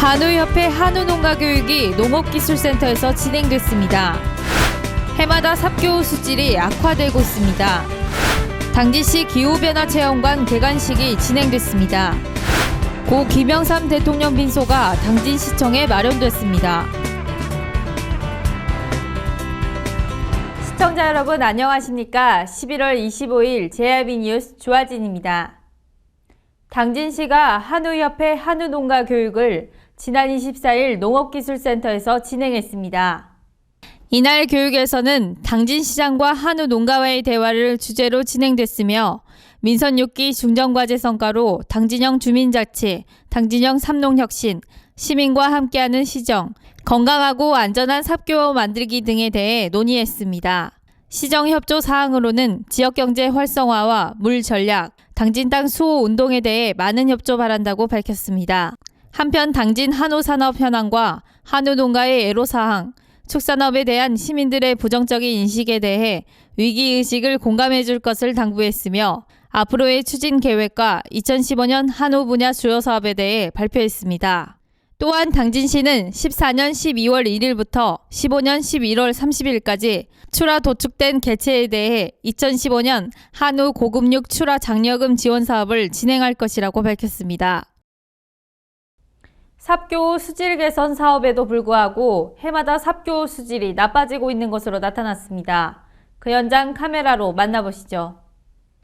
한우협회 한우농가교육이 농업기술센터에서 진행됐습니다. 해마다 삽교 수질이 악화되고 있습니다. 당진시 기후변화체험관 개관식이 진행됐습니다. 고 김영삼 대통령 빈소가 당진시청에 마련됐습니다. 시청자 여러분 안녕하십니까? 11월 25일 JIB 뉴스 조아진입니다. 당진시가 한우협회 한우농가 교육을 지난 24일 농업기술센터에서 진행했습니다. 이날 교육에서는 당진시장과 한우농가와의 대화를 주제로 진행됐으며 민선 6기 중점과제 성과로 당진형 주민자치, 당진형 삼농혁신, 시민과 함께하는 시정, 건강하고 안전한 삽교 만들기 등에 대해 논의했습니다. 시정협조 사항으로는 지역경제 활성화와 물 전략, 당진 땅 수호 운동에 대해 많은 협조 바란다고 밝혔습니다. 한편 당진 한우산업 현황과 한우농가의 애로사항, 축산업에 대한 시민들의 부정적인 인식에 대해 위기의식을 공감해 줄 것을 당부했으며 앞으로의 추진 계획과 2015년 한우 분야 주요 사업에 대해 발표했습니다. 또한 당진시는 14년 12월 1일부터 15년 11월 30일까지 출하 도축된 개체에 대해 2015년 한우 고급육 출하 장려금 지원 사업을 진행할 것이라고 밝혔습니다. 삽교 수질 개선 사업에도 불구하고 해마다 삽교 수질이 나빠지고 있는 것으로 나타났습니다. 그 현장 카메라로 만나보시죠.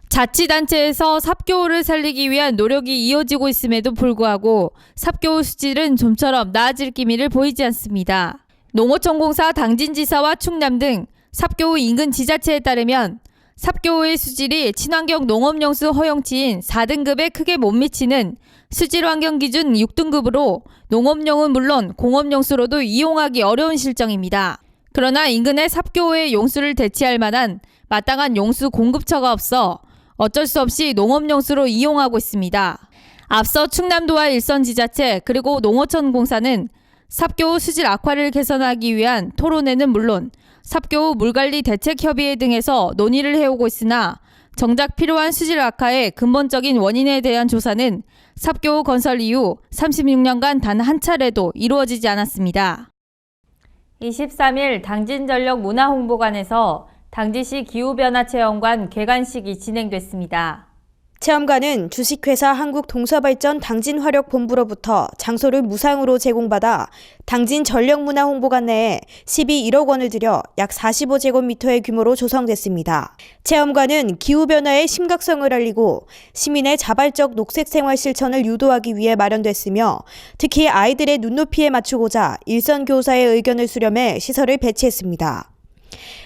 자치단체에서 삽교를 살리기 위한 노력이 이어지고 있음에도 불구하고 삽교 수질은 좀처럼 나아질 기미를 보이지 않습니다. 농어촌공사 당진지사와 충남 등 삽교우 인근 지자체에 따르면 삽교우의 수질이 친환경 농업용수 허용치인 4등급에 크게 못 미치는 수질환경기준 6등급으로 농업용은 물론 공업용수로도 이용하기 어려운 실정입니다. 그러나 인근의 삽교우의 용수를 대체할 만한 마땅한 용수 공급처가 없어 어쩔 수 없이 농업용수로 이용하고 있습니다. 앞서 충남도와 일선지자체 그리고 농어촌공사는 삽교우 수질 악화를 개선하기 위한 토론회는 물론 삽교우 물관리 대책협의회 등에서 논의를 해오고 있으나 정작 필요한 수질 악화의 근본적인 원인에 대한 조사는 삽교우 건설 이후 36년간 단 한 차례도 이루어지지 않았습니다. 23일 당진전력 문화홍보관에서 당진시 기후변화체험관 개관식이 진행됐습니다. 체험관은 주식회사 한국동서발전 당진화력본부로부터 장소를 무상으로 제공받아 당진전력문화홍보관 내에 12.1억 원을 들여 약 45제곱미터의 규모로 조성됐습니다. 체험관은 기후변화의 심각성을 알리고 시민의 자발적 녹색생활 실천을 유도하기 위해 마련됐으며 특히 아이들의 눈높이에 맞추고자 일선 교사의 의견을 수렴해 시설을 배치했습니다.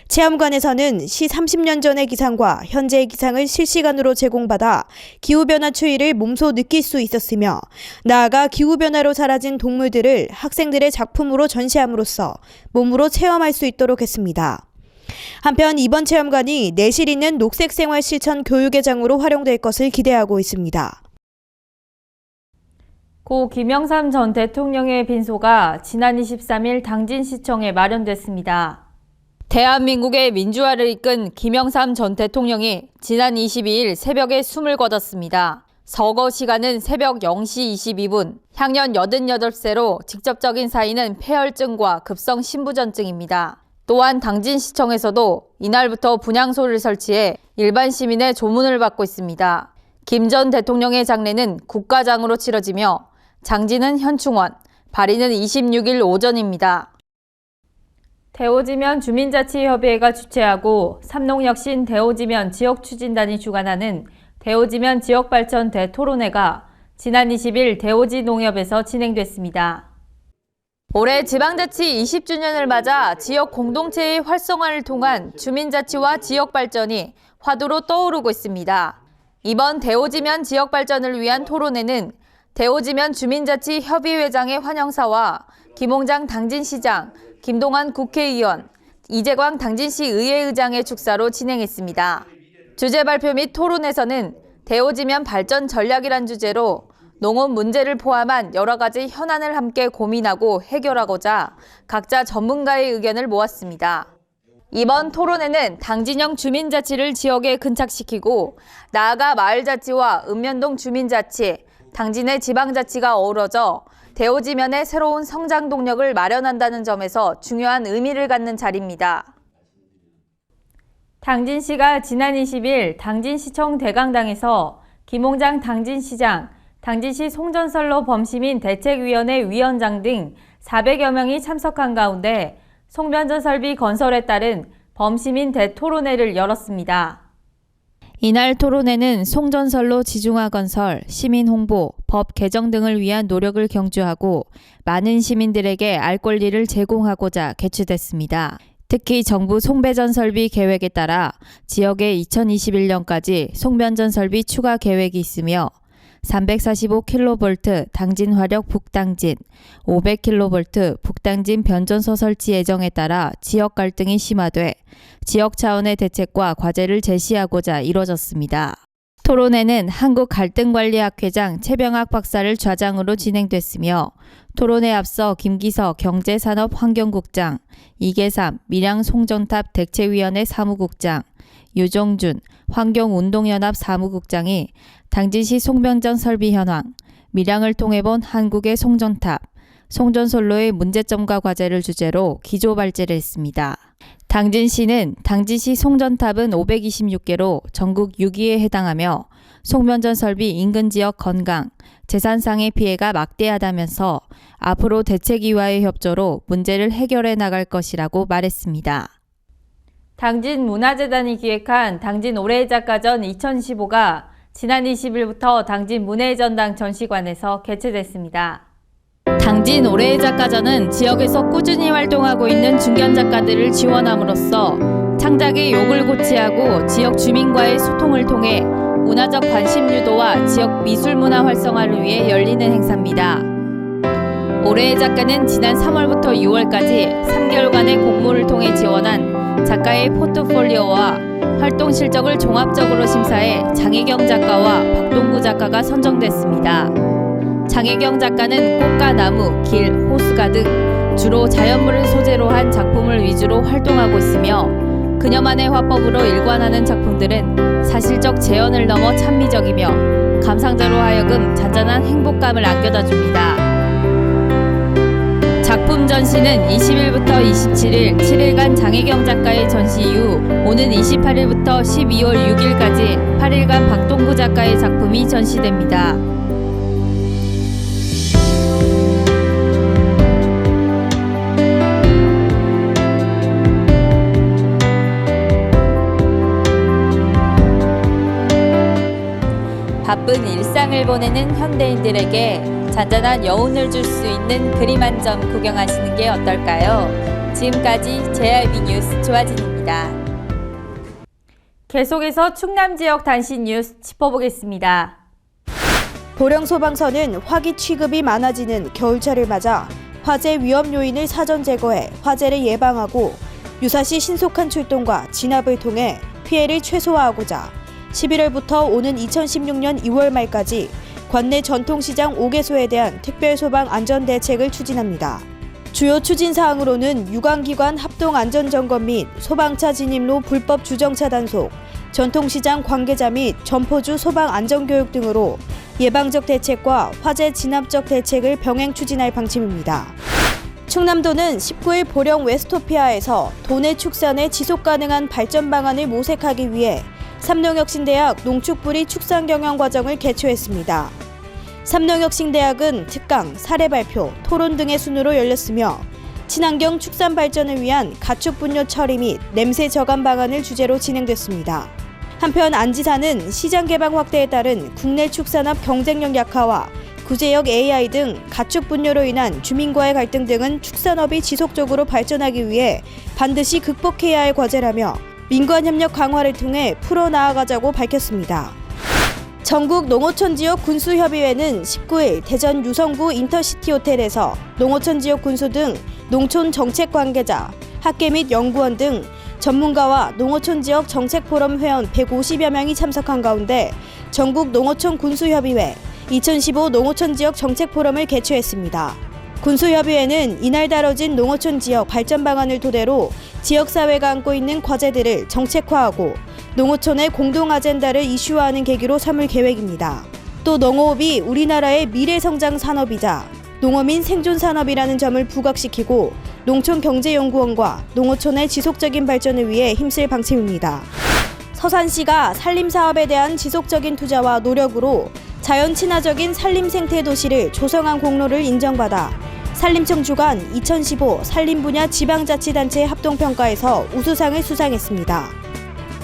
체험관에서는 시 30년 전의 기상과 현재의 기상을 실시간으로 제공받아 기후변화 추이를 몸소 느낄 수 있었으며 나아가 기후변화로 사라진 동물들을 학생들의 작품으로 전시함으로써 몸으로 체험할 수 있도록 했습니다. 한편 이번 체험관이 내실 있는 녹색생활 실천 교육의 장으로 활용될 것을 기대하고 있습니다. 고 김영삼 전 대통령의 빈소가 지난 23일 당진시청에 마련됐습니다. 대한민국의 민주화를 이끈 김영삼 전 대통령이 지난 22일 새벽에 숨을 거뒀습니다. 서거 시간은 새벽 0시 22분, 향년 88세로 직접적인 사인은 폐혈증과 급성 신부전증입니다. 또한 당진시청에서도 이날부터 분향소를 설치해 일반 시민의 조문을 받고 있습니다. 김 전 대통령의 장례는 국가장으로 치러지며 장지는 현충원, 발인은 26일 오전입니다. 대오지면 주민자치협의회가 주최하고 삼농혁신 대오지면 지역추진단이 주관하는 대오지면 지역발전 대토론회가 지난 20일 대오지농협에서 진행됐습니다. 올해 지방자치 20주년을 맞아 지역 공동체의 활성화를 통한 주민자치와 지역발전이 화두로 떠오르고 있습니다. 이번 대오지면 지역발전을 위한 토론회는 대오지면 주민자치협의회장의 환영사와 김홍장 당진시장, 김동완 국회의원, 이재광 당진시 의회의장의 축사로 진행했습니다. 주제 발표 및 토론에서는 대오지면 발전 전략이란 주제로 농업 문제를 포함한 여러 가지 현안을 함께 고민하고 해결하고자 각자 전문가의 의견을 모았습니다. 이번 토론회는 당진형 주민자치를 지역에 근착시키고 나아가 마을자치와 읍면동 주민자치, 당진의 지방자치가 어우러져 대오지면의 새로운 성장 동력을 마련한다는 점에서 중요한 의미를 갖는 자리입니다. 당진시가 지난 20일 당진시청 대강당에서 김홍장 당진시장, 당진시 송전선로 범시민 대책위원회 위원장 등 400여 명이 참석한 가운데 송변전 설비 건설에 따른 범시민 대토론회를 열었습니다. 이날 토론회는 송전선로 지중화 건설, 시민 홍보, 법 개정 등을 위한 노력을 경주하고 많은 시민들에게 알 권리를 제공하고자 개최됐습니다. 특히 정부 송배전 설비 계획에 따라 지역에 2021년까지 송변전 설비 추가 계획이 있으며 345kV 당진화력 북당진, 500kV 북당진 변전소 설치 예정에 따라 지역 갈등이 심화돼 지역 차원의 대책과 과제를 제시하고자 이뤄졌습니다. 토론회는 한국갈등관리학회장 최병학 박사를 좌장으로 진행됐으며 토론에 앞서 김기석 경제산업환경국장, 이계삼 밀양 송전탑 대책위원회 사무국장, 유종준 환경운동연합 사무국장이 당진시 송변전 설비 현황, 밀양을 통해 본 한국의 송전탑, 송전선로의 문제점과 과제를 주제로 기조발제를 했습니다. 당진시는 당진시 송전탑은 526개로 전국 6위에 해당하며 송변전 설비 인근 지역 건강, 재산상의 피해가 막대하다면서 앞으로 대책위와의 협조로 문제를 해결해 나갈 것이라고 말했습니다. 당진문화재단이 기획한 당진 올해의 작가전 2015가 지난 20일부터 당진 문해전당 전시관에서 개최됐습니다. 당진 올해의 작가전은 지역에서 꾸준히 활동하고 있는 중견 작가들을 지원함으로써 창작의 욕을 고취하고 지역 주민과의 소통을 통해 문화적 관심 유도와 지역 미술문화 활성화를 위해 열리는 행사입니다. 올해의 작가는 지난 3월부터 6월까지 3개월간의 공모를 통해 지원한 작가의 포트폴리오와 활동 실적을 종합적으로 심사해 장혜경 작가와 박동구 작가가 선정됐습니다. 장혜경 작가는 꽃과 나무, 길, 호수가 등 주로 자연물을 소재로 한 작품을 위주로 활동하고 있으며 그녀만의 화법으로 일관하는 작품들은 사실적 재현을 넘어 찬미적이며 감상자로 하여금 잔잔한 행복감을 안겨다 줍니다. 작품 전시는 20일부터 27일 7일간 장혜경 작가의 전시 이후 오는 28일부터 12월 6일까지 8일간 박동구 작가의 작품이 전시됩니다. 바쁜 일상을 보내는 현대인들에게 잔잔한 여운을 줄 수 있는 그림 한 점 구경하시는 게 어떨까요? 지금까지 JRB 뉴스 조아진입니다. 계속해서 충남 지역 단신 뉴스 짚어보겠습니다. 보령소방서는 화기 취급이 많아지는 겨울철을 맞아 화재 위험 요인을 사전 제거해 화재를 예방하고 유사시 신속한 출동과 진압을 통해 피해를 최소화하고자 11월부터 오는 2016년 2월 말까지 관내 전통시장 5개소에 대한 특별소방 안전대책을 추진합니다. 주요 추진사항으로는 유관기관 합동안전점검 및 소방차 진입로 불법 주정차 단속, 전통시장 관계자 및 점포주 소방안전교육 등으로 예방적 대책과 화재 진압적 대책을 병행 추진할 방침입니다. 충남도는 19일 보령 웨스토피아에서 도내 축산의 지속가능한 발전 방안을 모색하기 위해 삼농혁신대학 농축뿌리 축산경영과정을 개최했습니다. 삼농혁신대학은 특강, 사례 발표, 토론 등의 순으로 열렸으며 친환경 축산 발전을 위한 가축 분뇨 처리 및 냄새 저감 방안을 주제로 진행됐습니다. 한편 안지사는 시장 개방 확대에 따른 국내 축산업 경쟁력 약화와 구제역 AI 등 가축 분뇨로 인한 주민과의 갈등 등은 축산업이 지속적으로 발전하기 위해 반드시 극복해야 할 과제라며 민관 협력 강화를 통해 풀어나가자고 밝혔습니다. 전국 농어촌 지역 군수협의회는 19일 대전 유성구 인터시티 호텔에서 농어촌 지역 군수 등 농촌 정책 관계자, 학계 및 연구원 등 전문가와 농어촌 지역 정책 포럼 회원 150여 명이 참석한 가운데 전국 농어촌 군수협의회 2015 농어촌 지역 정책 포럼을 개최했습니다. 군수협의회는 이날 다뤄진 농어촌 지역 발전 방안을 토대로 지역사회가 안고 있는 과제들을 정책화하고 농어촌의 공동 아젠다를 이슈화하는 계기로 삼을 계획입니다. 또 농어업이 우리나라의 미래성장 산업이자 농어민 생존산업이라는 점을 부각시키고 농촌경제연구원과 농어촌의 지속적인 발전을 위해 힘쓸 방침입니다. 서산시가 산림사업에 대한 지속적인 투자와 노력으로 자연 친화적인 산림 생태 도시를 조성한 공로를 인정받아 산림청 주관 2015 산림 분야 지방자치단체 합동평가에서 우수상을 수상했습니다.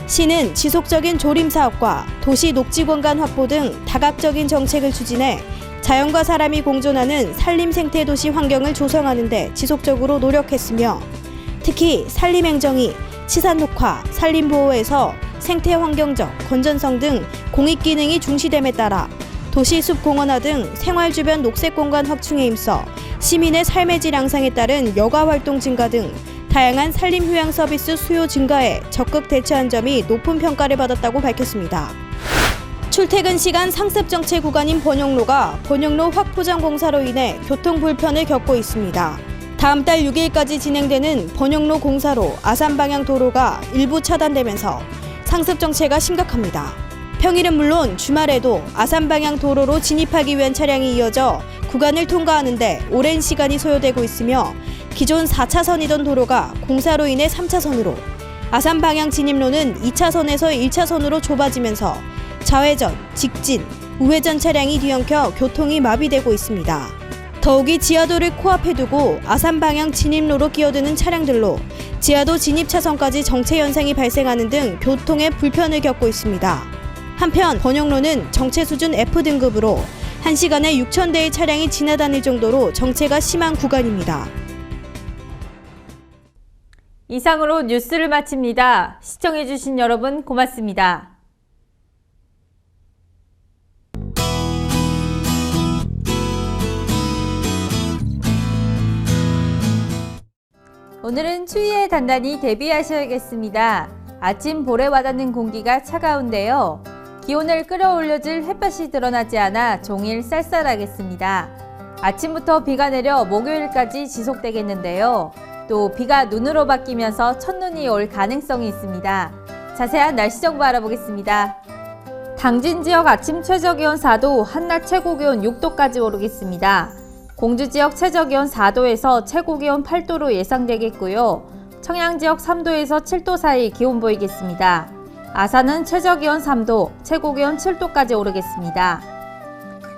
시는 지속적인 조림 사업과 도시 녹지 공간 확보 등 다각적인 정책을 추진해 자연과 사람이 공존하는 산림 생태 도시 환경을 조성하는 데 지속적으로 노력했으며 특히 산림행정이 치산 녹화, 산림 보호에서 생태 환경적, 건전성 등 공익 기능이 중시됨에 따라 도시 숲 공원화 등 생활 주변 녹색 공간 확충에 힘써 시민의 삶의 질 향상에 따른 여가 활동 증가 등 다양한 산림 휴양 서비스 수요 증가에 적극 대처한 점이 높은 평가를 받았다고 밝혔습니다. 출퇴근 시간 상습 정체 구간인 번영로가 번영로 확포장 공사로 인해 교통 불편을 겪고 있습니다. 다음 달 6일까지 진행되는 번영로 공사로 아산 방향 도로가 일부 차단되면서 상습 정체가 심각합니다. 평일은 물론 주말에도 아산 방향 도로로 진입하기 위한 차량이 이어져 구간을 통과하는데 오랜 시간이 소요되고 있으며 기존 4차선이던 도로가 공사로 인해 3차선으로, 아산 방향 진입로는 2차선에서 1차선으로 좁아지면서 좌회전, 직진, 우회전 차량이 뒤엉켜 교통이 마비되고 있습니다. 더욱이 지하도를 코앞에 두고 아산 방향 진입로로 끼어드는 차량들로 지하도 진입 차선까지 정체 현상이 발생하는 등 교통에 불편을 겪고 있습니다. 한편 번영로는 정체 수준 F등급으로 1시간에 6,000대의 차량이 지나다닐 정도로 정체가 심한 구간입니다. 이상으로 뉴스를 마칩니다. 시청해주신 여러분 고맙습니다. 오늘은 추위에 단단히 대비하셔야겠습니다. 아침 볼에 와닿는 공기가 차가운데요. 기온을 끌어올려줄 햇볕이 드러나지 않아 종일 쌀쌀하겠습니다. 아침부터 비가 내려 목요일까지 지속되겠는데요. 또 비가 눈으로 바뀌면서 첫눈이 올 가능성이 있습니다. 자세한 날씨 정보 알아보겠습니다. 당진 지역 아침 최저기온 4도, 한낮 최고기온 6도까지 오르겠습니다. 공주 지역 최저기온 4도에서 최고기온 8도로 예상되겠고요. 청양 지역 3도에서 7도 사이 기온 보이겠습니다. 아산은 최저기온 3도, 최고기온 7도까지 오르겠습니다.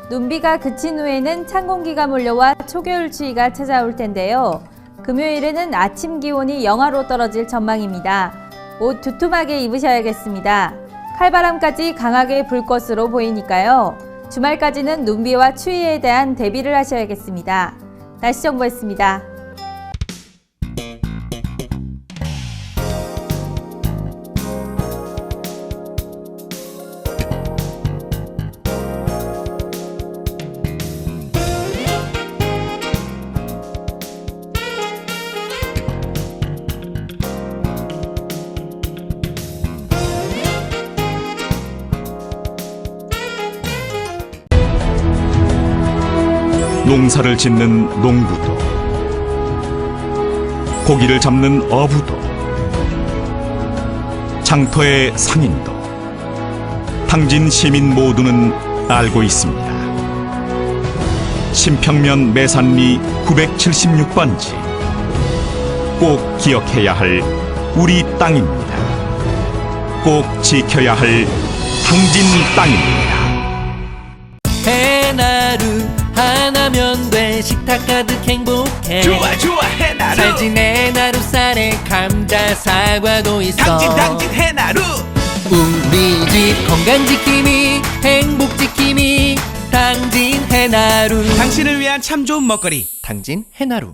눈비가 그친 후에는 찬 공기가 몰려와 초겨울 추위가 찾아올 텐데요. 금요일에는 아침 기온이 영하로 떨어질 전망입니다. 옷 두툼하게 입으셔야겠습니다. 칼바람까지 강하게 불 것으로 보이니까요. 주말까지는 눈비와 추위에 대한 대비를 하셔야겠습니다. 날씨 정보였습니다. 농사를 짓는 농부도, 고기를 잡는 어부도, 장터의 상인도, 당진 시민 모두는 알고 있습니다. 신평면 매산리 976번지, 꼭 기억해야 할 우리 땅입니다. 꼭 지켜야 할 당진 땅입니다. 해나루 하나면 돼. 식탁 가득 행복해. 좋아 좋아 해나루. 살찐 해나루 쌀에 감자 사과도 있어. 당진 해나루. 우리 집 건강 지킴이 행복 지킴이 당진 해나루. 당신을 위한 참 좋은 먹거리 당진 해나루.